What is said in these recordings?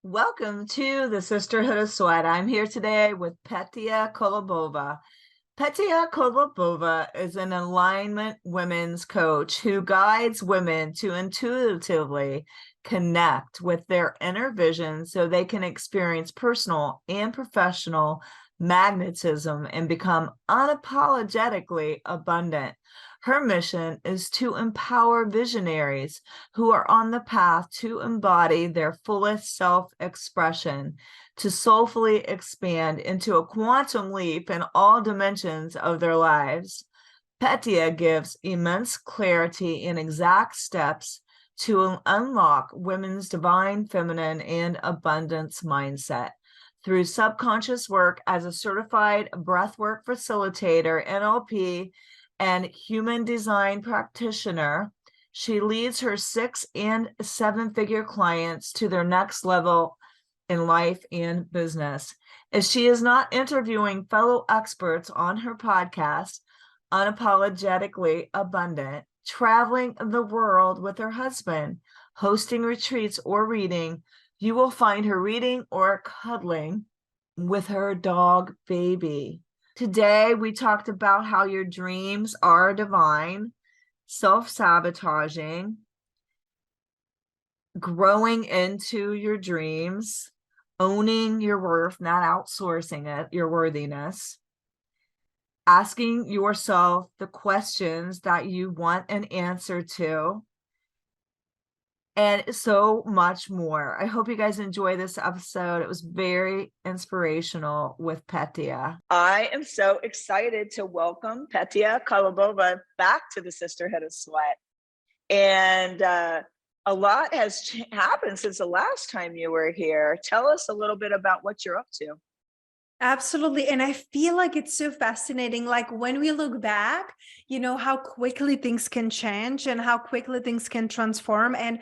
Welcome to the Sisterhood of Sweat. I'm here today with Petia Kolibova. Petia Kolibova is an alignment women's coach who guides women to intuitively connect with their inner vision so they can experience personal and professional magnetism and become unapologetically abundant. Her mission is to empower visionaries who are on the path to embody their fullest self-expression, to soulfully expand into a quantum leap in all dimensions of their lives. Petia gives immense clarity and exact steps to unlock women's divine feminine and abundance mindset. Through subconscious work as a certified breathwork facilitator, NLP, and human design practitioner, she leads her 6- and 7-figure clients to their next level in life and business. As she is not interviewing fellow experts on her podcast, Unapologetically Abundant, traveling the world with her husband, hosting retreats or reading, you will find her reading or cuddling with her dog baby. Today, we talked about how your dreams are divine, self-sabotaging, growing into your dreams, owning your worth, not outsourcing it, your worthiness, asking yourself the questions that you want an answer to, and so much more. I hope you guys enjoy this episode. It was very inspirational with Petia. I am so excited to welcome Petia Kolibova back to the Sisterhood of Sweat. And a lot has happened since the last time you were here. Tell us a little bit about what you're up to. Absolutely. And I feel like it's so fascinating. Like when we look back, how quickly things can change and how quickly things can transform, and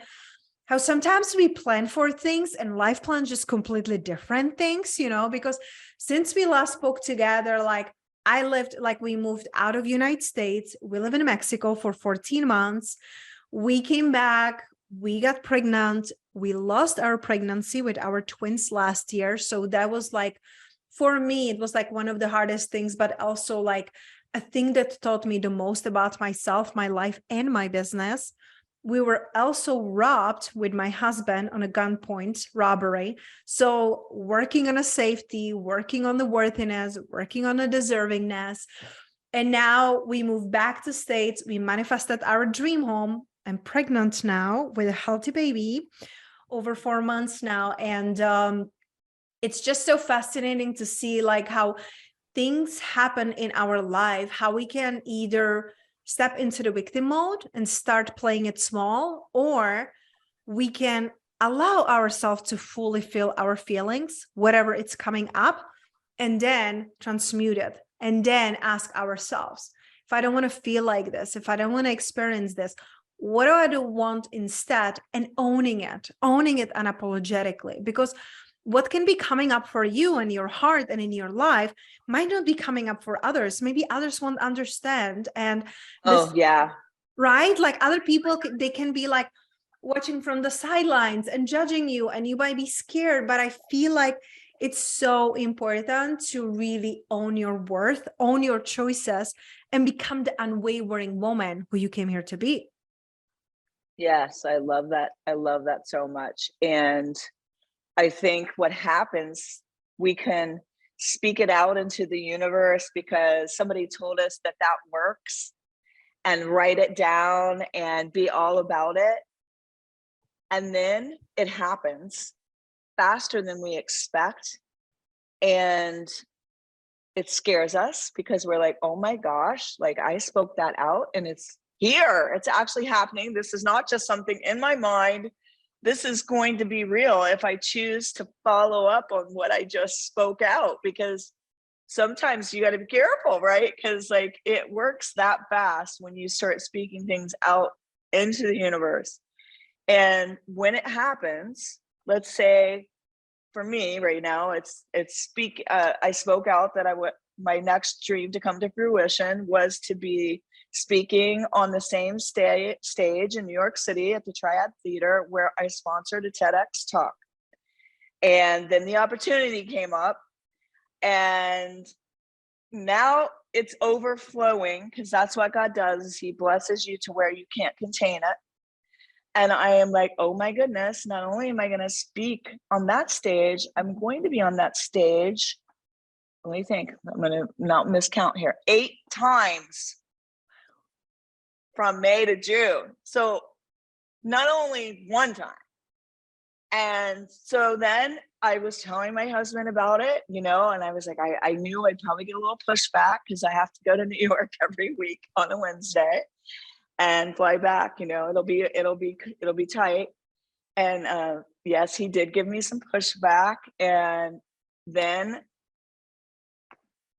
how sometimes we plan for things and life plans just completely different things, because since we last spoke together, we moved out of United States. We live in Mexico for 14 months. We came back, we got pregnant. We lost our pregnancy with our twins last year. So that was for me, it was one of the hardest things, but also a thing that taught me the most about myself, my life, and my business. We were also robbed with my husband on a gunpoint robbery. So working on a safety, working on the worthiness, working on the deservingness. And now we moved back to States. We manifested our dream home. I'm pregnant now with a healthy baby, over 4 months now. And it's just so fascinating to see how things happen in our life, how we can either step into the victim mode and start playing it small, or we can allow ourselves to fully feel our feelings, whatever it's coming up, and then transmute it. And then ask ourselves, if I don't want to feel like this, if I don't want to experience this, what do I want instead? And owning it unapologetically, because what can be coming up for you in your heart and in your life might not be coming up for others. Maybe others won't understand. And right? Other people, they can be watching from the sidelines and judging you, and you might be scared. But I feel like it's so important to really own your worth, own your choices, and become the unwavering woman who you came here to be. Yes, I love that. I love that so much. And I think what happens, we can speak it out into the universe because somebody told us that works, and write it down and be all about it. And then it happens faster than we expect. And it scares us because we're like, oh my gosh, I spoke that out and it's here. It's actually happening. This is not just something in my mind. This is going to be real if I choose to follow up on what I just spoke out, because sometimes you got to be careful, right? Because it works that fast when you start speaking things out into the universe. And when it happens, let's say for me right now, I spoke out that my next dream to come to fruition was to be speaking on the same stage in New York City at the Triad Theater, where I sponsored a TEDx talk. And then the opportunity came up, and now it's overflowing, because that's what God does, is he blesses you to where you can't contain it. And I am like, oh my goodness, not only am I going to speak on that stage, I'm going to be on that stage. Let me think. I'm going to not miscount here. 8 times from May to June. So not only one time. And so then I was telling my husband about it, and I was like, I knew I'd probably get a little pushback, because I have to go to New York every week on a Wednesday and fly back. It'll be tight. And yes, he did give me some pushback, and then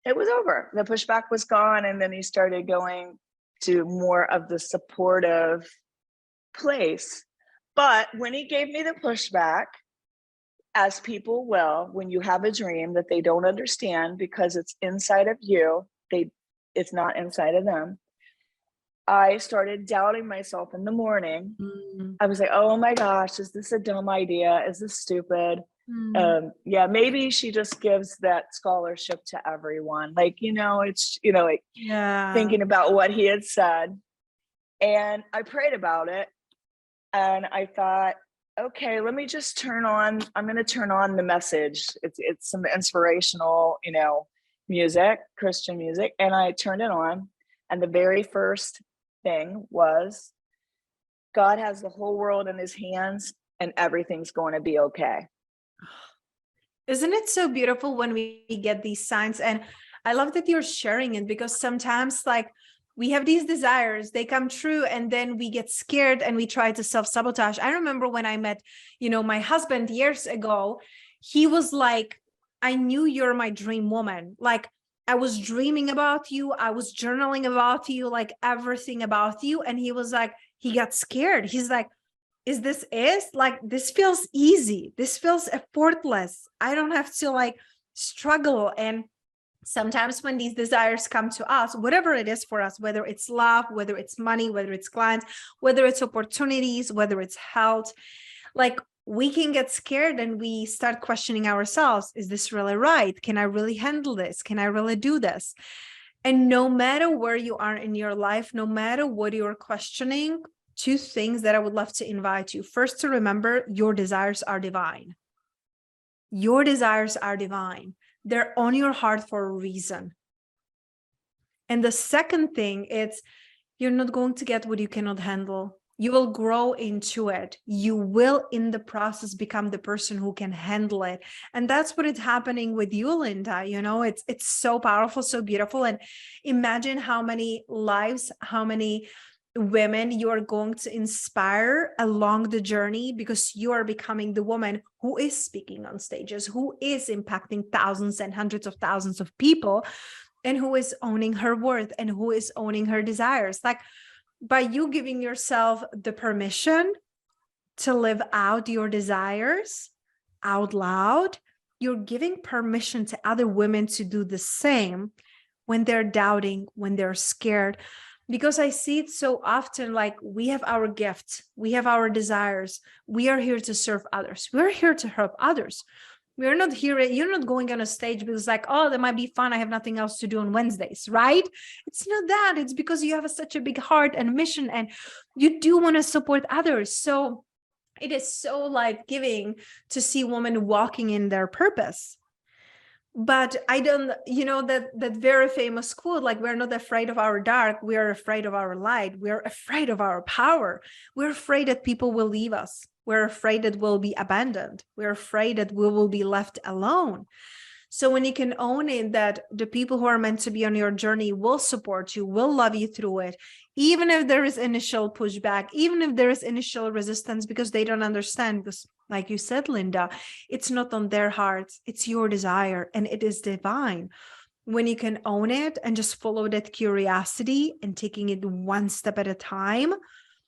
it was over. The pushback was gone, and then he started going to more of the supportive place. But when he gave me the pushback, as people will, when you have a dream that they don't understand because it's inside of you, it's not inside of them, I started doubting myself in the morning. I was like, oh my gosh, is this a dumb idea? Is this stupid? Yeah, maybe she just gives that scholarship to everyone. It's, thinking about what he had said. And I prayed about it. And I thought, okay, let me just I'm going to turn on the message. It's some inspirational, music, Christian music. And I turned it on. And the very first thing was, God has the whole world in his hands, and everything's going to be okay. Isn't it so beautiful when we get these signs? And I love that you're sharing it, because sometimes we have these desires, they come true, and then we get scared and we try to self-sabotage. I remember when I met, my husband years ago, he was like, I knew you're my dream woman. I was dreaming about you. I was journaling about you, everything about you. And he was like, he got scared. He's like, is this it? This feels easy. This feels effortless. I don't have to struggle. And sometimes when these desires come to us, whatever it is for us, whether it's love, whether it's money, whether it's clients, whether it's opportunities, whether it's health, we can get scared and we start questioning ourselves. Is this really right? Can I really handle this? Can I really do this? And no matter where you are in your life, no matter what you're questioning, 2 things that I would love to invite you. First, to remember your desires are divine. Your desires are divine. They're on your heart for a reason. And the second thing, it's you're not going to get what you cannot handle. You will grow into it. You will, in the process, become the person who can handle it. And that's what is happening with you, Linda. It's so powerful, so beautiful. And imagine how many lives, how many women you are going to inspire along the journey, because you are becoming the woman who is speaking on stages, who is impacting thousands and hundreds of thousands of people, and who is owning her worth and who is owning her desires. By you giving yourself the permission to live out your desires out loud, you're giving permission to other women to do the same when they're doubting, when they're scared. Because I see it so often, we have our gifts, we have our desires, we are here to serve others, we're here to help others. We're not here, you're not going on a stage because oh, that might be fun, I have nothing else to do on Wednesdays, right? It's not that. It's because you have such a big heart and mission, and you do want to support others. So it is so life-giving to see women walking in their purpose. But I don't, that very famous quote, we're not afraid of our dark, we are afraid of our light. We're afraid of our power. We're afraid that people will leave us. We're afraid that we'll be abandoned. We're afraid that we will be left alone. So when you can own it, that the people who are meant to be on your journey will support you, will love you through it, even if there is initial pushback, even if there is initial resistance, because they don't understand. Because like you said, Linda, it's not on their hearts, it's your desire, and it is divine. When you can own it and just follow that curiosity and taking it one step at a time,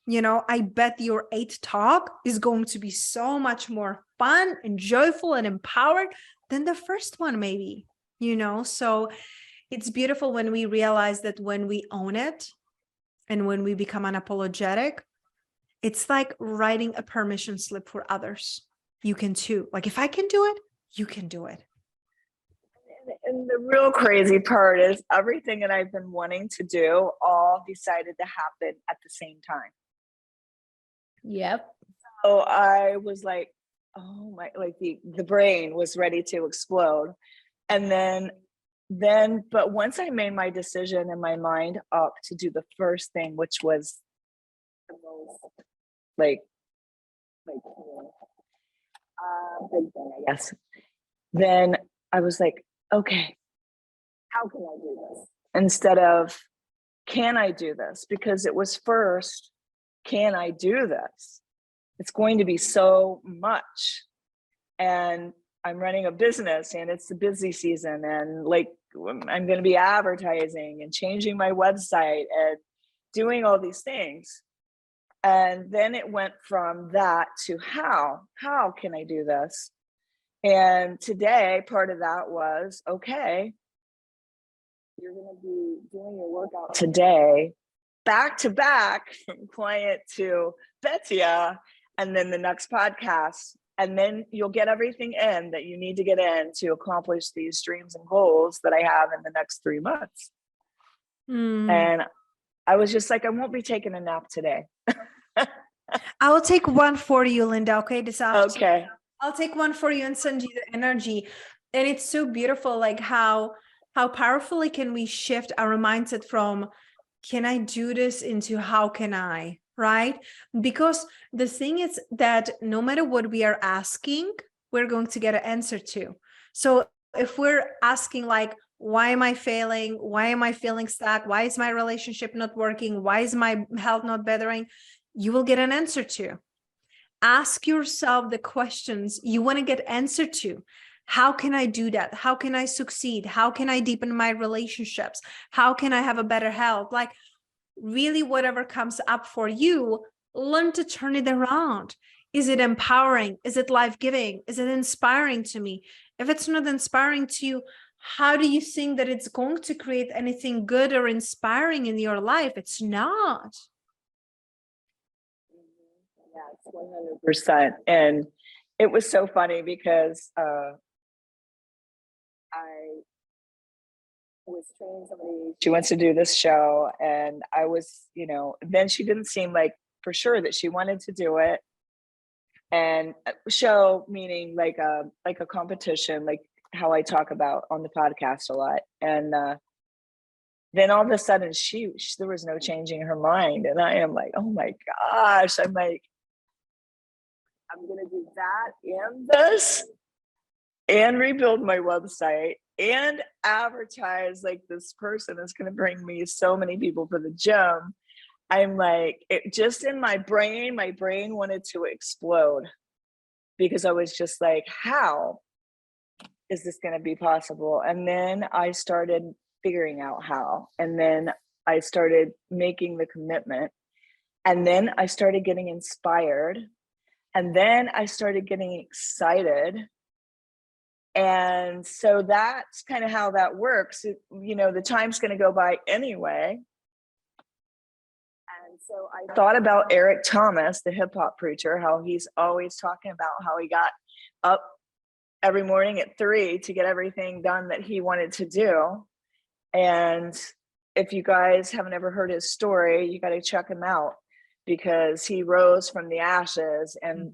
I bet your 8th talk is going to be so much more fun and joyful and empowered than the first one, maybe, so it's beautiful when we realize that when we own it and when we become unapologetic, it's like writing a permission slip for others. you can too. Like if I can do it, you can do it. And the real crazy part is everything that I've been wanting to do all decided to happen at the same time. Yep. So I was like, oh my, like the brain was ready to explode. And but once I made my decision in my mind up to do the first thing, which was the most like big thing, I guess, then I was like, okay, how can I do this? Instead of, can I do this? Because it was first, can I do this? It's going to be so much. And I'm running a business and it's the busy season. And like, I'm going to be advertising and changing my website and doing all these things. And then it went from that to how can I do this? And today, part of that was, okay, you're going to be doing your workout today, back to back from client to Petia, and then the next podcast. And then you'll get everything in that you need to get in to accomplish these dreams and goals that I have in the next 3 months. And I was just like, I won't be taking a nap today. I will take one for you, Linda. Okay, this afternoon. Okay. I'll take one for you and send you the energy. And it's so beautiful, like how powerfully can we shift our mindset from, can I do this, into how can I, right? Because the thing is that no matter what we are asking, we're going to get an answer to. So if we're asking like, why am I failing? Why am I feeling stuck? Why is my relationship not working? Why is my health not bettering? You will get an answer to. Ask yourself the questions you want to get answered to. How can I do that? How can I succeed? How can I deepen my relationships? How can I have a better health? Like really whatever comes up for you, learn to turn it around. Is it empowering? Is it life-giving? Is it inspiring to me? If it's not inspiring to you, how do you think that it's going to create anything good or inspiring in your life? It's not. Yes, 100%. And it was so funny because I was training somebody. She wants to do this show, and I was, then she didn't seem like for sure that she wanted to do it. And show meaning like a competition, like how I talk about on the podcast a lot. And then all of a sudden she there was no changing her mind, and I am like, oh my gosh, I'm like, I'm gonna do that and this and rebuild my website and advertise like this person is going to bring me so many people for the gym. I'm like, it just in my brain wanted to explode, because I was just like, how is this going to be possible? And then I started figuring out how, and then I started making the commitment, and then I started getting inspired, and then I started getting excited. And so that's kind of how that works. The time's going to go by anyway. And so I thought about Eric Thomas, the hip hop preacher, how he's always talking about how he got up every morning at 3 to get everything done that he wanted to do. And if you guys haven't ever heard his story, you got to check him out, because he rose from the ashes and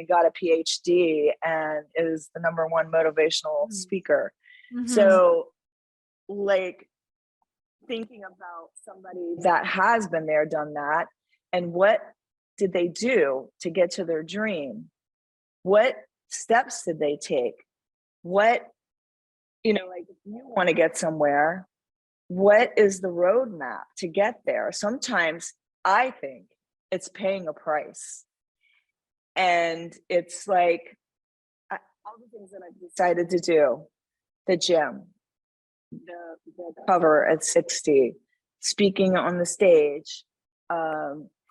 got a PhD and is the #1 motivational speaker. So like thinking about somebody that has been there, done that, and what did they do to get to their dream? What steps did they take? What, like if you want to get somewhere, what is the roadmap to get there? Sometimes I think it's paying a price. And it's like all the things that I've decided to do, the gym, the cover at 60, speaking on the stage,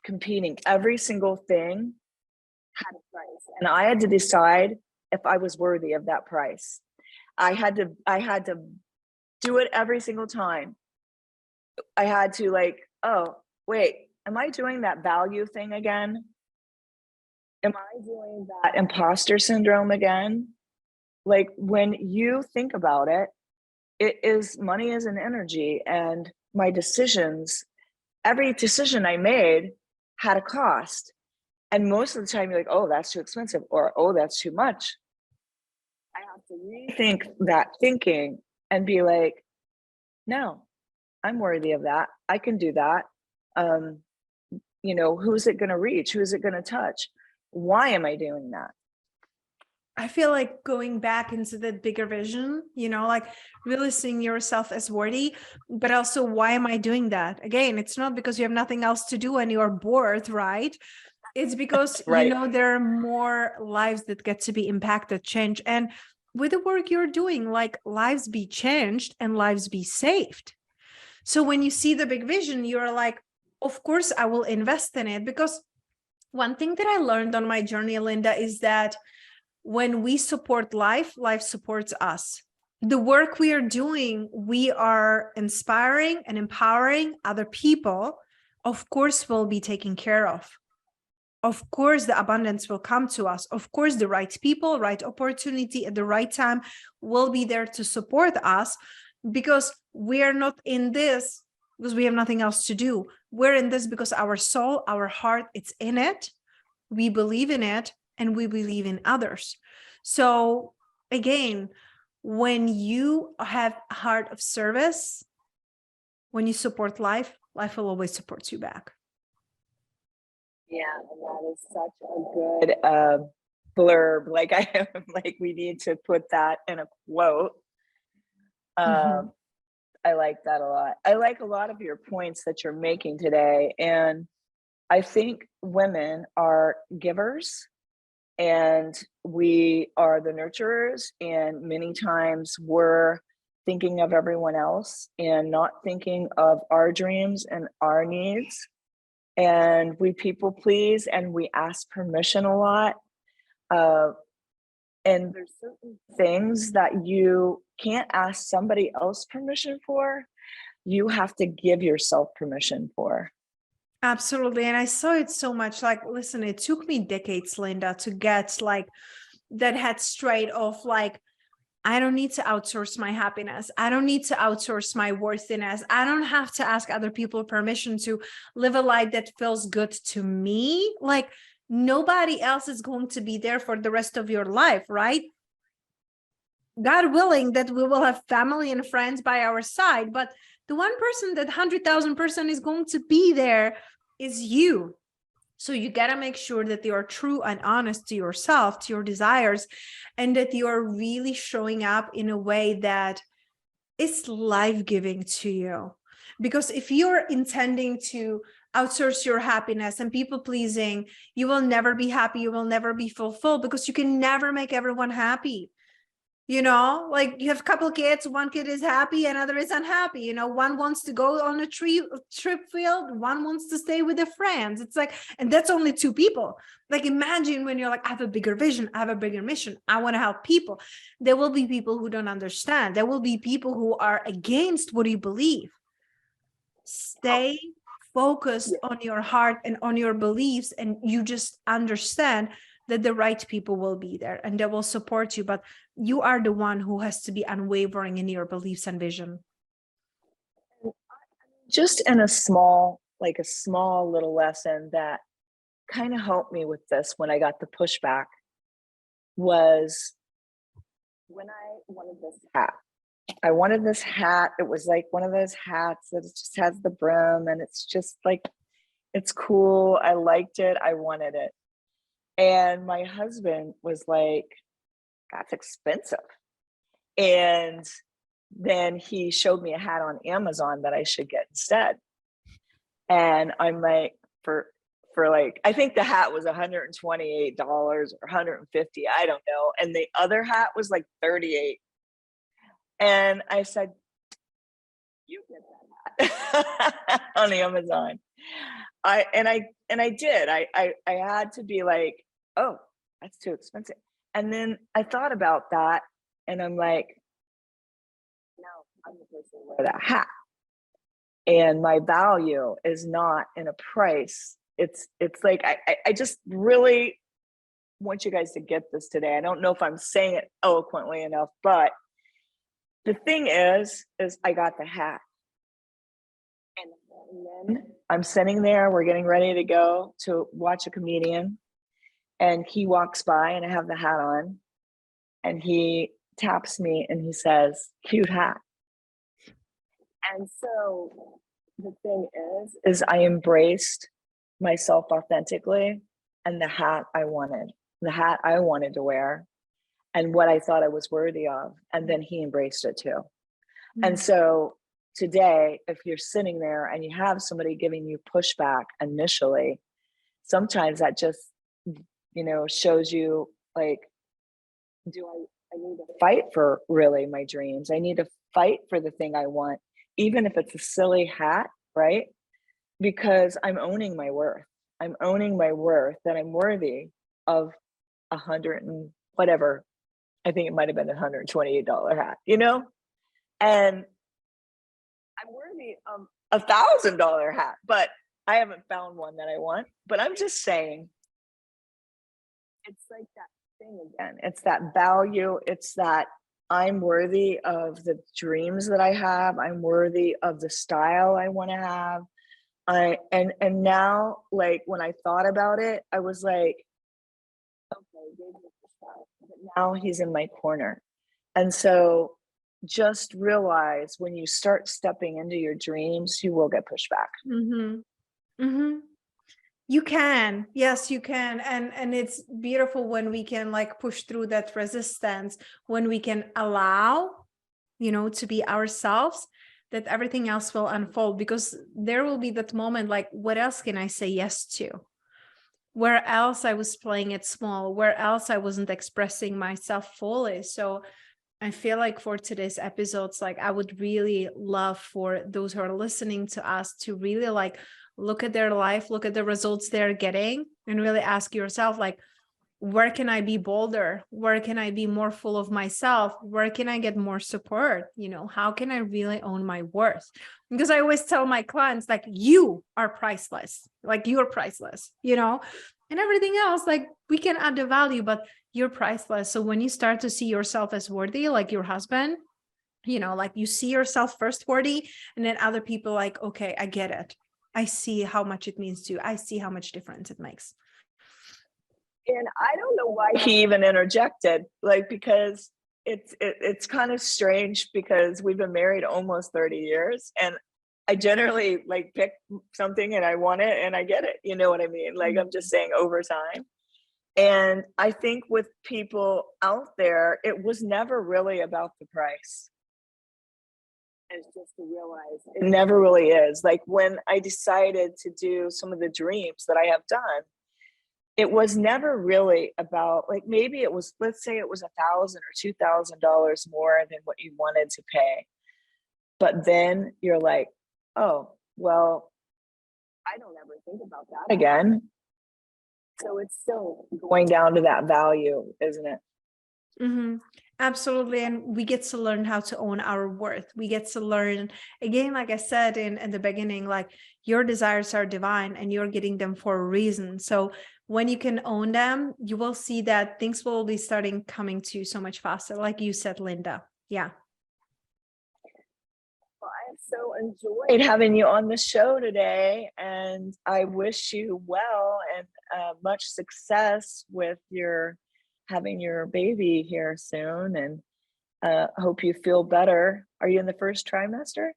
competing, every single thing had a price. And I had to decide if I was worthy of that price. I had to do it every single time. I had to like, oh, wait, am I doing that value thing again? am I doing that imposter syndrome again? Like when you think about it, it is money is an energy, and my decisions, every decision I made had a cost. And most of the time you're like, oh, that's too expensive, or oh, that's too much. I have to rethink that thinking and be like, no, I'm worthy of that. I can do that. Um, who's it going to reach? Who's it going to touch? Why am I doing that? I feel like going back into the bigger vision, like really seeing yourself as worthy, but also, why am I doing that? Again, it's not because you have nothing else to do and you're bored, right? It's because, Right. there are more lives that get to be impacted, change. And with the work you're doing, like lives be changed and lives be saved. So when you see the big vision, you're like, of course, I will invest in it. Because one thing that I learned on my journey, Linda, is that when we support life, life supports us. The work we are doing, we are inspiring and empowering other people, of course, will be taken care of. Of course, the abundance will come to us. Of course, the right people, right opportunity at the right time will be there to support us, because we are not in this because we have nothing else to do. We're in this because our soul, our heart, it's in it. We believe in it, and we believe in others. So again, when you have a heart of service, when you support life, life will always support you back. Yeah, and that is such a good blurb. Like like we need to put that in a quote. Mm-hmm. I like that a lot. I like a lot of your points that you're making today. And I think women are givers and we are the nurturers. And many times we're thinking of everyone else and not thinking of our dreams and our needs. And we people please and we ask permission a lot. Uh, and there's certain things that you can't ask somebody else permission for. You have to give yourself permission for. Absolutely. And I saw it so much. Like, listen, it took me decades, Linda, to get like that head straight of like, I don't need to outsource my happiness. I don't need to outsource my worthiness. I don't have to ask other people permission to live a life that feels good to me. Like, nobody else is going to be there for the rest of your life, right? God willing that we will have family and friends by our side, but the one person that 100,000% is going to be there is you. So you got to make sure that you are true and honest to yourself, to your desires, and that you are really showing up in a way that is life-giving to you. Because if you're intending to outsource your happiness and people pleasing, you will never be happy. You will never be fulfilled, because you can never make everyone happy. Like you have a couple kids, one kid is happy, another is unhappy. One wants to go on a trip field, one wants to stay with their friends. It's like, and that's only two people. Like, imagine when you're like, I have a bigger vision, I have a bigger mission, I want to help people. There will be people who don't understand. There will be people who are against what you believe. Stay focused on your heart and on your beliefs, and you just understand that the right people will be there and they will support you, but you are the one who has to be unwavering in your beliefs and vision. Just in a small little lesson that kind of helped me with this when I got the pushback was when I wanted this hat. I wanted this hat. It was like one of those hats that just has the brim and it's just like, it's cool. I liked it. I wanted it. And my husband was like, that's expensive. And then he showed me a hat on Amazon that I should get instead. And I'm like, for like, I think the hat was $128 or $150, I don't know. And the other hat was like $38. And I said, you get that hat on Amazon. I did. I had to be like, oh, that's too expensive. And then I thought about that and I'm like, no, I'm the person to wear that hat. And my value is not in a price. It's like I just really want you guys to get this today. I don't know if I'm saying it eloquently enough, but the thing is I got the hat. And then I'm sitting there, we're getting ready to go to watch a comedian, and he walks by and I have the hat on, and he taps me and he says, "Cute hat." And so the thing is I embraced myself authentically, and the hat I wanted to wear, and what I thought I was worthy of. And then he embraced it too. Mm-hmm. And so today, if you're sitting there and you have somebody giving you pushback initially, sometimes that just, shows you like, I need to fight for really my dreams. I need to fight for the thing I want, even if it's a silly hat, right? Because I'm owning my worth. I'm owning my worth, that I'm worthy of $100 and whatever. I think it might have been a $128 hat, and I'm worthy of $1,000 hat, but I haven't found one that I want. But I'm just saying, it's like that thing again. It's that value. It's that I'm worthy of the dreams that I have. I'm worthy of the style I want to have. And now, like, when I thought about it, I was like, okay, but now he's in my corner. And so just realize, when you start stepping into your dreams, you will get pushback. Mm-hmm. Mm-hmm. You can. Yes, you can. And it's beautiful when we can like push through that resistance, when we can allow, to be ourselves, that everything else will unfold, because there will be that moment like, what else can I say yes to? Where else I was playing it small, where else I wasn't expressing myself fully. So I feel like for today's episodes, like I would really love for those who are listening to us to really like look at their life, look at the results they're getting, and really ask yourself, like, where can I be bolder? Where can I be more full of myself? Where can I get more support? How can I really own my worth? Because I always tell my clients, like, you are priceless, like you're priceless, and everything else, like we can add the value, but you're priceless. So when you start to see yourself as worthy, like your husband, like you see yourself first worthy, and then other people like, okay, I get it. I see how much it means to you. I see how much difference it makes. And I don't know why he even interjected, like, because it's kind of strange, because we've been married almost 30 years, and I generally like pick something and I want it and I get it. You know what I mean? Like, I'm just saying, over time. And I think with people out there, it was never really about the price. It's just to realize it never really is. Like, when I decided to do some of the dreams that I have done, it was never really about, like, maybe it was, let's say it was $1,000 or $2,000 more than what you wanted to pay. But then you're like, oh, well, I don't ever think about that again. So it's still going down to that value, isn't it? Mm-hmm. Absolutely. And we get to learn how to own our worth. We get to learn, again, like I said in the beginning, like your desires are divine and you're getting them for a reason. So when you can own them, you will see that things will be starting coming to you so much faster. Like you said, Linda. Yeah. Well, I have so enjoyed having you on the show today, and I wish you well and much success with having your baby here soon, and hope you feel better. Are you in the first trimester?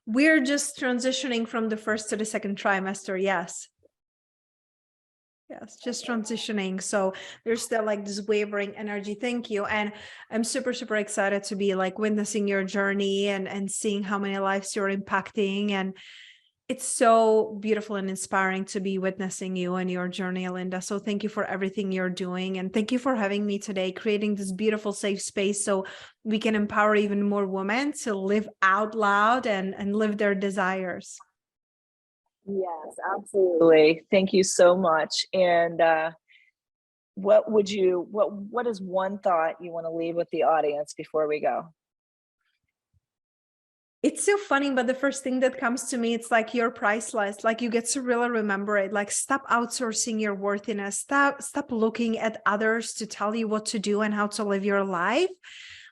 We're just transitioning from the first to the second trimester. Yes. Yes, just transitioning. So there's still like this wavering energy. Thank you. And I'm super, super excited to be like witnessing your journey and seeing how many lives you're impacting. And it's so beautiful and inspiring to be witnessing you and your journey, Linda. So thank you for everything you're doing. And thank you for having me today, creating this beautiful, safe space so we can empower even more women to live out loud and live their desires. Yes, absolutely. Thank you so much. And what is one thought you want to leave with the audience before we go? It's so funny, but the first thing that comes to me, it's like you're priceless. Like you get to really remember it. Like stop outsourcing your worthiness. Stop looking at others to tell you what to do and how to live your life.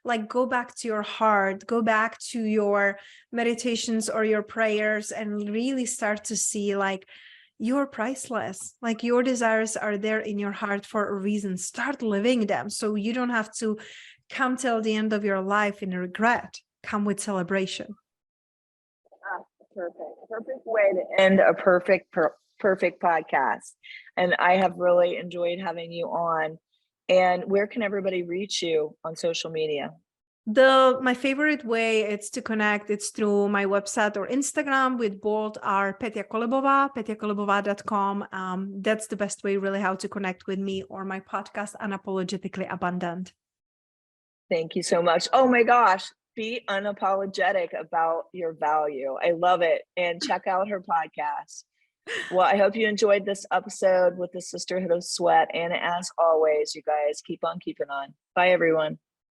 Like go back to your heart, go back to your meditations or your prayers and really start to see like you're priceless. Like your desires are there in your heart for a reason. Start living them so you don't have to come till the end of your life in regret. Come with celebration. Perfect way to end a perfect podcast. And I have really enjoyed having you on. And where can everybody reach you on social media? My favorite way it's to connect, it's through my website or Instagram, with both are Petia Kolibova, petiakolibova.com. That's the best way really how to connect with me, or my podcast, Unapologetically Abundant. Thank you so much. Oh my gosh. Be unapologetic about your value. I love it. And check out her podcast. Well, I hope you enjoyed this episode with the Sisterhood of Sweat. And as always, you guys keep on keeping on. Bye, everyone.